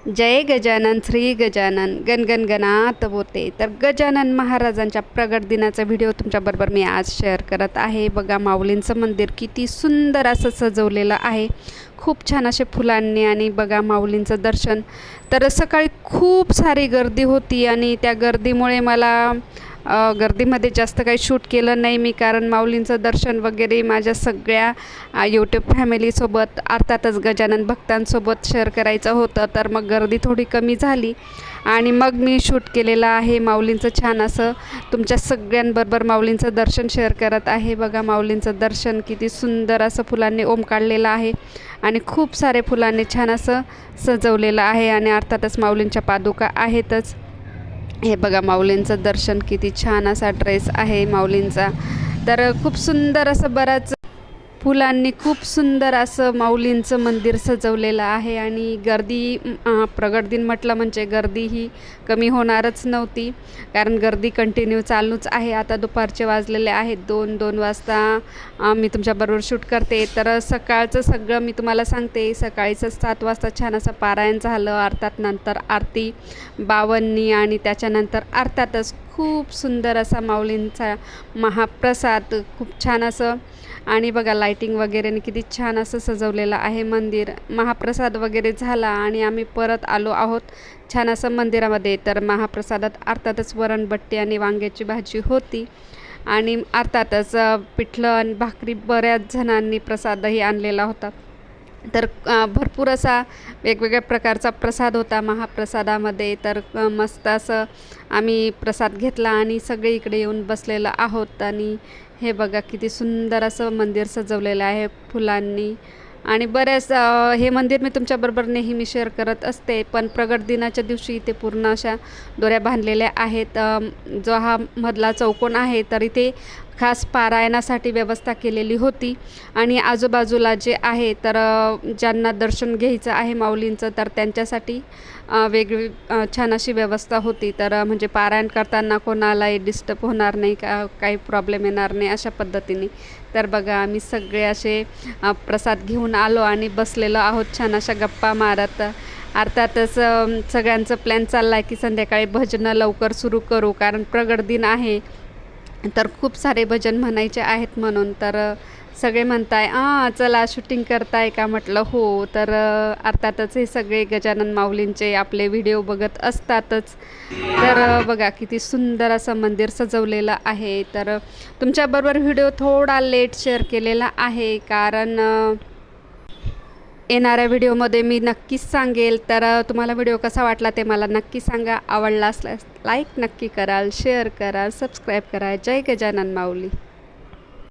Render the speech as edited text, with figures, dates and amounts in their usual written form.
जय गजानन श्री गजानन गणगण गणात बोते। तर गजानन महाराजांच्या प्रगट दिनाचा व्हिडिओ तुमच्याबरोबर मी आज शेअर करत आहे। बघा माऊलींचं मंदिर किती सुंदर असं सजवलेलं आहे, खूप छान असे फुलांनी। आणि बघा माऊलींचं दर्शन तर सकाळी खूप सारी गर्दी होती आणि त्या गर्दीमुळे मला गर्दीमध्ये जास्त काही शूट केलं नाही मी, कारण माऊलींचं दर्शन वगैरे माझ्या सगळ्या यूट्यूब फॅमिलीसोबत अर्थातच गजानन भक्तांसोबत शेअर करायचं होतं। तर मग गर्दी थोडी कमी झाली आणि मग मी शूट केलेलं आहे माऊलींचं छान असं तुमच्या सगळ्यांबरोबर माऊलींचं दर्शन शेअर करत आहे। बघा माऊलींचं दर्शन किती सुंदर असं फुलांनी ओम काढलेलं आहे आणि खूप सारे फुलांनी छान असं सजवलेलं आहे आणि अर्थातच माऊलींच्या पादुका आहेतच। हे बघा माऊलींचं दर्शन किती छान असा ड्रेस आहे माऊलींचा, तर खूप सुंदर असं बराच फुलांनी खूप सुंदर असं माऊलींचं मंदिर सजवलेलं आहे। आणि गर्दी प्रगट दिन म्हटलं म्हणजे गर्दी ही कमी होणारच नव्हती, कारण गर्दी कंटिन्यू चालूच आहे। आता दुपारचे वाजलेले आहेत 2 वाजता मी तुमच्याबरोबर शूट करते। तर सकाळचं सगळं मी तुम्हाला सांगते। सकाळीचं 7 वाजता छान असं पारायण झालं, अर्थात नंतर आरती 52 आणि त्याच्यानंतर अर्थातच खूप सुंदर असा माऊलींचा महाप्रसाद, खूप छान असं। आणि बघा लाईटिंग वगैरेने किती छान असं सजवलेलं आहे मंदिर। महाप्रसाद वगैरे झाला आणि आम्ही परत आलो आहोत छान असं मंदिरामध्ये। तर महाप्रसादात अर्थातच वरणबट्टी आणि वांग्याची भाजी होती आणि अर्थातच पिठलं आणि भाकरी बऱ्याच जणांनी प्रसादही आणलेला होता। तर भरपूर असा वेगवेगळ्या प्रकारचा प्रसाद होता महाप्रसादामध्ये। तर मस्त असं आम्ही प्रसाद घेतला आणि सगळे इकडे येऊन बसलेलं आहोत। आणि हे बघा किती सुंदर असं मंदिर सजवलेलं आहे फुलांनी। आणि बऱ्याच हे मंदिर मी तुमच्याबरोबर नेहमी शेअर करत असते, पण प्रगट दिनाच्या दिवशी इथे पूर्ण अशा दोऱ्या बांधलेल्या आहेत। जो हा मधला चौकोन आहे तर इथे खास पारायणासाठी व्यवस्था केलेली होती आणि आजूबाजूला जे आहे तर ज्यांना दर्शन घ्यायचं आहे माऊलींचं तर त्यांच्यासाठी वेगळी छान अशी व्यवस्था होती। तर म्हणजे पारायण करताना कोणालाही डिस्टर्ब होणार नाही, काही प्रॉब्लेम येणार नाही अशा पद्धतीने। तर बघा आम्ही सगळे असे प्रसाद घेऊन आलो आणि बसलेलो आहोत छान अशा गप्पा मारत। अर्थातच सगळ्यांचं प्लॅन चालला आहे की संध्याकाळी भजनं लवकर सुरू करू, कारण प्रगट दिन आहे तर खूप सारे भजन म्हणायचे आहेत म्हणून। तर सगळे म्हणताय चला शूटिंग करताय का, म्हटलं हो। तर अर्थातच हे सगळे गजानन माऊलींचे आपले व्हिडिओ बघत असतातच। तर बघा किती सुंदर असं मंदिर सजवलेलं आहे। तर तुमच्याबरोबर व्हिडिओ थोडा लेट शेअर केलेला आहे, कारण येणाऱ्या व्हिडिओमध्ये मी नक्कीच सांगेल। तर तुम्हाला व्हिडिओ कसा वाटला ते मला नक्की सांगा। आवडला असल्यास लाईक नक्की कराल, शेअर कराल, सबस्क्राईब करा। जय गजानन माऊली।